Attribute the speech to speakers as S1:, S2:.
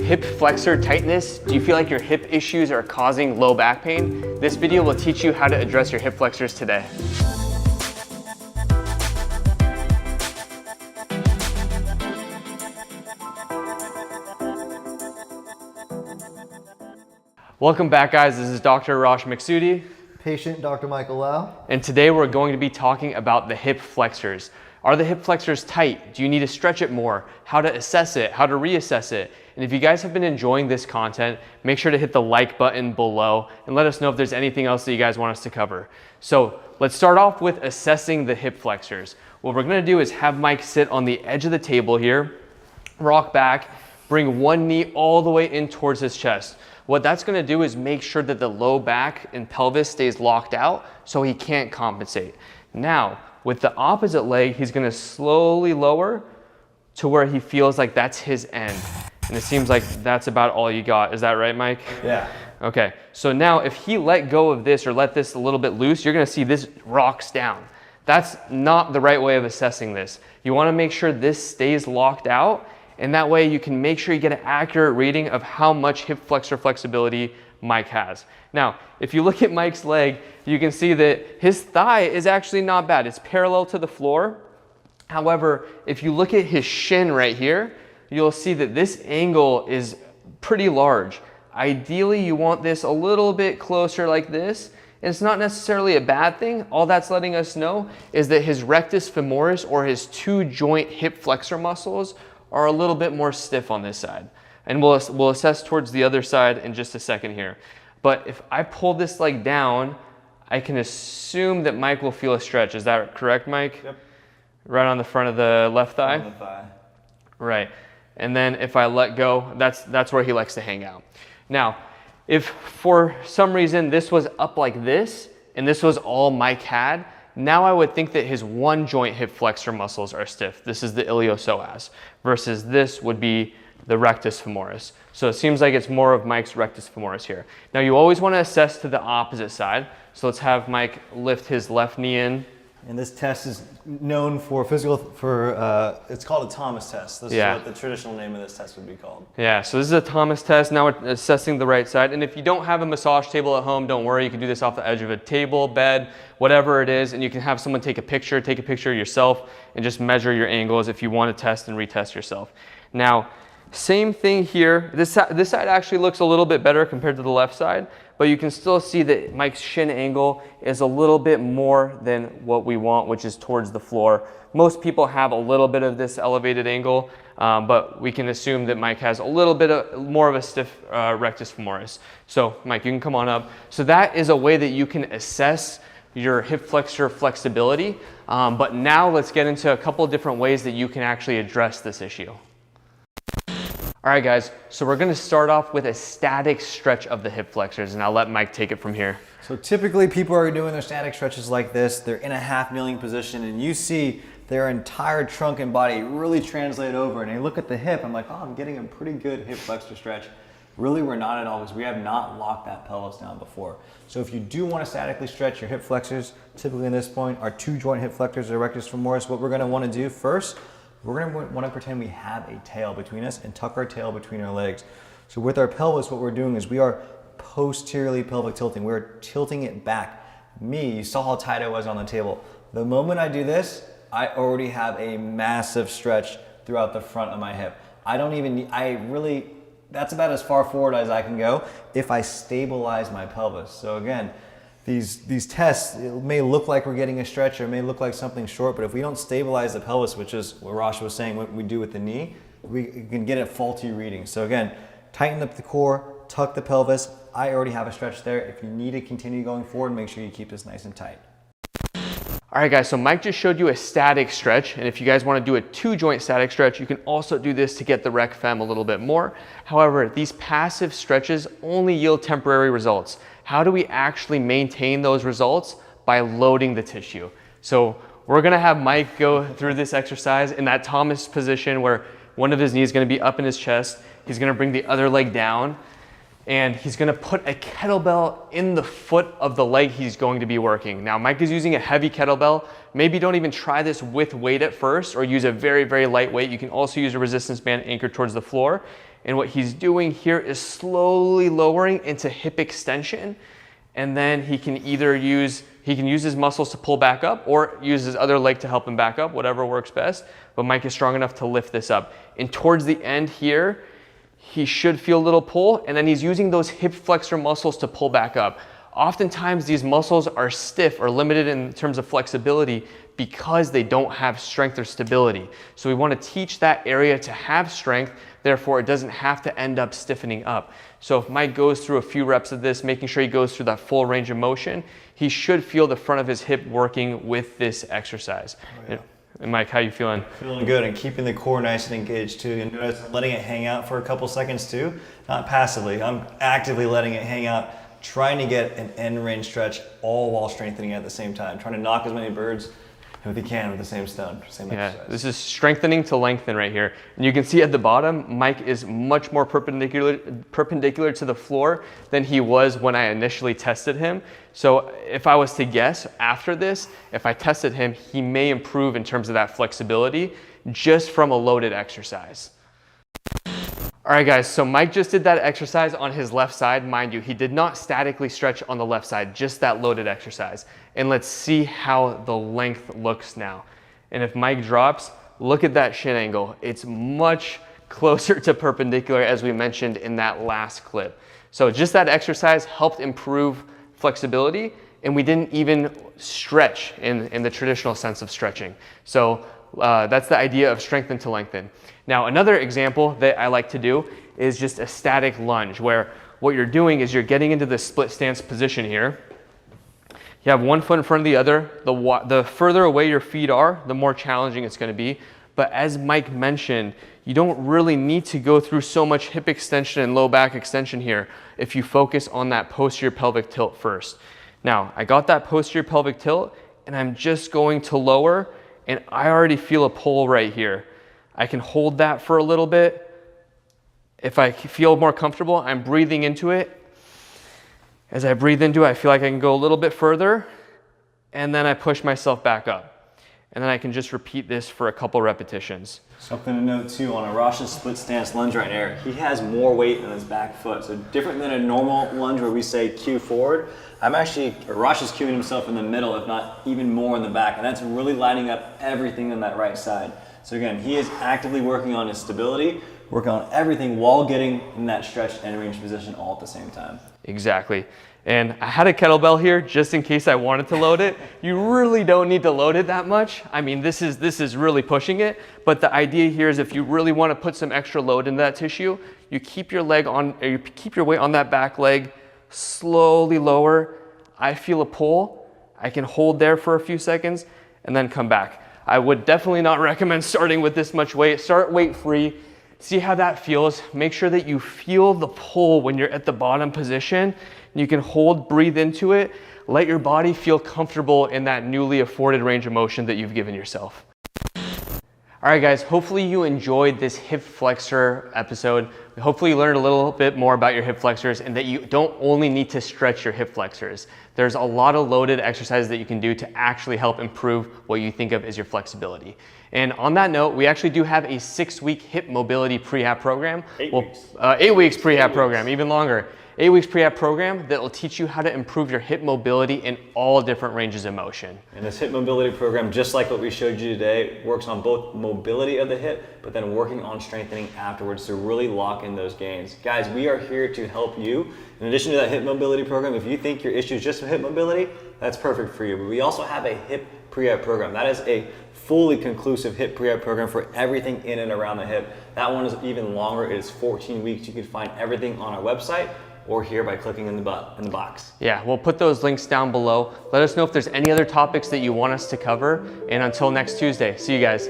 S1: hip flexor tightness? Do you feel like your hip issues are causing low back pain? This video will teach you how to address your hip flexors today. Welcome back, guys. This is Dr. Arash Maksudi.
S2: Patient Dr. Michael Lau.
S1: And today we're going to be talking about the hip flexors. Are the hip flexors tight? Do you need to stretch it more? How to assess it? How to reassess it? And if you guys have been enjoying this content, make sure to hit the like button below and let us know if there's anything else that you guys want us to cover. So let's start off with assessing the hip flexors. What we're gonna do is have Mike sit on the edge of the table here, rock back, bring one knee all the way in towards his chest. What that's gonna do is make sure that the low back and pelvis stays locked out so he can't compensate. Now, with the opposite leg, he's gonna slowly lower to where he feels like that's his end. And it seems like that's about all you got. Is that right, Mike?
S2: Yeah.
S1: Okay, so now if he let go of this or let this a little bit loose, you're gonna see this rocks down. That's not the right way of assessing this. You wanna make sure this stays locked out, and that way you can make sure you get an accurate reading of how much hip flexor flexibility Mike has. Now, if you look at Mike's leg, you can see that his thigh is actually not bad. It's parallel to the floor. However, if you look at his shin right here, you'll see that this angle is pretty large. Ideally, you want this a little bit closer like this. And it's not necessarily a bad thing. All that's letting us know is that his rectus femoris, or his two joint hip flexor muscles, are a little bit more stiff on this side. And we'll assess towards the other side in just a second here. But if I pull this leg down, I can assume that Mike will feel a stretch. Is that correct, Mike?
S2: Yep.
S1: Right on the front of the left thigh?
S2: On the thigh.
S1: Right. And then if I let go, that's where he likes to hang out. Now, if for some reason this was up like this, and this was all Mike had, now I would think that his one joint hip flexor muscles are stiff. This is the iliopsoas, versus this would be the rectus femoris. So it seems like it's more of Mike's rectus femoris here. Now you always want to assess to the opposite side. So let's have Mike lift his left knee in.
S2: And this test is known for it's called a Thomas test. This is what the traditional name of this test would be called.
S1: Yeah, so this is a Thomas test. Now we're assessing the right side. And if you don't have a massage table at home, don't worry. You can do this off the edge of a table, bed, whatever it is. And you can have someone take a picture of yourself and just measure your angles if you want to test and retest yourself. Now, same thing here. This side actually looks a little bit better compared to the left side, but you can still see that Mike's shin angle is a little bit more than what we want, which is towards the floor. Most people have a little bit of this elevated angle, but we can assume that Mike has a little bit more of a stiff rectus femoris. So Mike, you can come on up. So that is a way that you can assess your hip flexor flexibility. But now let's get into a couple of different ways that you can actually address this issue. All right, guys, so we're gonna start off with a static stretch of the hip flexors, and I'll let Mike take it from here.
S2: So typically people are doing their static stretches like this. They're in a half kneeling position, and you see their entire trunk and body really translate over. And I look at the hip, I'm like, oh, I'm getting a pretty good hip flexor stretch. Really, we're not at all, because we have not locked that pelvis down before. So if you do want to statically stretch your hip flexors, typically in this point, our two joint hip flexors or rectus femoris, what we're gonna wanna do first, we're going to want to pretend we have a tail between us and tuck our tail between our legs. So with our pelvis, what we're doing is we are posteriorly pelvic tilting. We're tilting it back. You saw how tight I was on the table. The moment I do this, I already have a massive stretch throughout the front of my hip. I don't even need, that's about as far forward as I can go if I stabilize my pelvis. So again, these tests, it may look like we're getting a stretch or it may look like something short, but if we don't stabilize the pelvis, which is what Rash was saying, what we do with the knee, we can get a faulty reading. So again, tighten up the core, tuck the pelvis. I already have a stretch there. If you need to continue going forward, make sure you keep this nice and tight.
S1: All right, guys, so Mike just showed you a static stretch, and if you guys want to do a two joint static stretch, you can also do this to get the rec fem a little bit more. However, these passive stretches only yield temporary results. How do we actually maintain those results? By loading the tissue. So we're gonna have Mike go through this exercise in that Thomas position where one of his knees is gonna be up in his chest. He's gonna bring the other leg down, and he's gonna put a kettlebell in the foot of the leg he's going to be working. Now, Mike is using a heavy kettlebell. Maybe don't even try this with weight at first, or use a very, very light weight. You can also use a resistance band anchored towards the floor. And what he's doing here is slowly lowering into hip extension. And then he can either use his muscles to pull back up or use his other leg to help him back up, whatever works best. But Mike is strong enough to lift this up. And towards the end here, he should feel a little pull, and then he's using those hip flexor muscles to pull back up. Oftentimes these muscles are stiff or limited in terms of flexibility because they don't have strength or stability. So we want to teach that area to have strength, therefore it doesn't have to end up stiffening up. So if Mike goes through a few reps of this, making sure he goes through that full range of motion, he should feel the front of his hip working with this exercise. Oh, yeah. And Mike, how you feeling?
S2: Feeling good, and keeping the core nice and engaged too. And notice letting it hang out for a couple seconds too, not passively. I'm actively letting it hang out, trying to get an end range stretch, all while strengthening at the same time. Trying to knock as many birds if you can with the same stone, same exercise.
S1: This is strengthening to lengthen right here. And you can see at the bottom, Mike is much more perpendicular to the floor than he was when I initially tested him. So if I was to guess after this, if I tested him, he may improve in terms of that flexibility just from a loaded exercise. All right guys, so Mike just did that exercise on his left side. Mind you, he did not statically stretch on the left side, just that loaded exercise. And let's see how the length looks now. And if Mike drops, look at that shin angle. It's much closer to perpendicular as we mentioned in that last clip. So just that exercise helped improve flexibility, and we didn't even stretch in the traditional sense of stretching. So that's the idea of strengthen to lengthen. Now, another example that I like to do is just a static lunge, where what you're doing is you're getting into the split stance position here. You have one foot in front of the other. The further away your feet are, the more challenging it's going to be. But as Mike mentioned, you don't really need to go through so much hip extension and low back extension here if you focus on that posterior pelvic tilt first. Now, I got that posterior pelvic tilt, and I'm just going to lower, and I already feel a pull right here. I can hold that for a little bit. If I feel more comfortable, I'm breathing into it. As I breathe into it, I feel like I can go a little bit further, and then I push myself back up. And then I can just repeat this for a couple repetitions.
S2: Something to note too, on Arash's split stance lunge right there, he has more weight in his back foot. So different than a normal lunge where we say cue forward, Arash is cueing himself in the middle, if not even more in the back. And that's really lining up everything on that right side. So again, he is actively working on his stability, working on everything while getting in that stretched end range position all at the same time.
S1: Exactly. And I had a kettlebell here just in case I wanted to load it. You really don't need to load it that much. I mean, this is really pushing it, but the idea here is if you really want to put some extra load into that tissue, you keep your weight on that back leg, slowly lower. I feel a pull. I can hold there for a few seconds and then come back. I would definitely not recommend starting with this much weight. Start weight free. See how that feels. Make sure that you feel the pull when you're at the bottom position. You can hold, breathe into it. Let your body feel comfortable in that newly afforded range of motion that you've given yourself. All right, guys, hopefully you enjoyed this hip flexor episode. Hopefully you learned a little bit more about your hip flexors and that you don't only need to stretch your hip flexors. There's a lot of loaded exercises that you can do to actually help improve what you think of as your flexibility. And on that note, we actually do have a 6-week hip mobility prehab program.
S2: 8 weeks.
S1: 8 weeks prehab program, even longer. 8 weeks prehab program that will teach you how to improve your hip mobility in all different ranges of motion.
S2: And this hip mobility program, just like what we showed you today, works on both mobility of the hip, but then working on strengthening afterwards to really lock in those gains. Guys, we are here to help you. In addition to that hip mobility program, if you think your issue is just hip mobility, that's perfect for you. But we also have a hip prehab program. That is a fully conclusive hip prehab program for everything in and around the hip. That one is even longer. It is 14 weeks. You can find everything on our website or here by clicking in the box.
S1: Yeah, we'll put those links down below. Let us know if there's any other topics that you want us to cover. And until next Tuesday, see you guys.